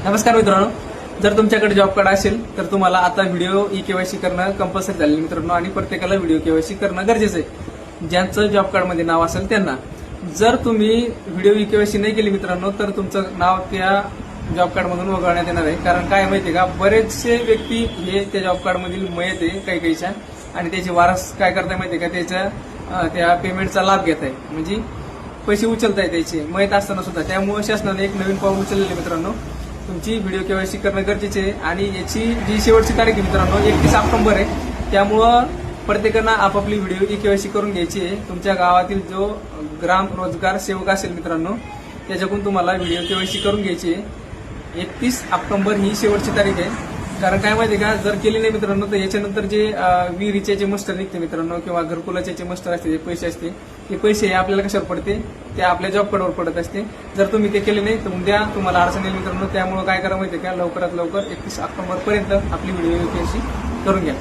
नमस्कार मित्रांनो, जर तुमच्याकडे जॉब कार्ड असेल तर तुम्हाला आता व्हिडिओ ई-केवायसी करणं कंपल्सरी झालेलं मित्रांनो आणि प्रत्येकाला व्हिडिओ केवायसी करणं गरजेचं आहे. ज्यांचं जॉब कार्डमध्ये नाव असेल त्यांना. जर तुम्ही व्हिडिओ ई-केवायसी नाही केली मित्रांनो तर तुमचं नाव त्या जॉब कार्डमधून वगळण्यात येणार आहे. कारण काय माहितीये का, बरेचसे व्यक्ती हे त्या जॉब कार्डमधील मयत आहे काही काहीच्या आणि त्याचे वारस काय करताय माहितीये का, त्याच्या त्या पेमेंटचा लाभ घेत आहे, म्हणजे पैसे उचलताय त्याचे मयत असताना सुद्धा. त्यामुळे शासनाने एक नवीन पाऊल उचललेले मित्रांनो. तुमची व्हिडिओ केवायसी करणं गरजेचे आहे आणि याची जी शेवटची तारीख आहे मित्रांनो 31 ऑक्टोबर आहे. त्यामुळं प्रत्येकानं आपापली व्हिडिओ ई केवायसी करून घ्यायची आहे. तुमच्या गावातील जो ग्राम रोजगार सेवक असेल मित्रांनो त्याच्याकडून तुम्हाला व्हिडिओ केवायसी करून घ्यायची आहे. 31 ऑक्टोबर ही शेवटची तारीख आहे. कारण काय माहिती का, जर केली नाही मित्रांनो तर याच्यानंतर जे विहिरीचे मस्टर निघते मित्रांनो किंवा घरकुलाचे मस्टर असते, जे पैसे असते ते पैसे आपल्याला कशावर पडते, ते आपल्या जॉब कार्डवर पडत असते. जर तुम्ही ते केले नाही तर उद्या तुम्हाला अडचण येईल मित्रांनो. त्यामुळे काय करा माहिती का, लवकरात लवकर 31 ऑक्टोबर पर्यंत आपली व्हिडिओ केवायसी करून घ्या.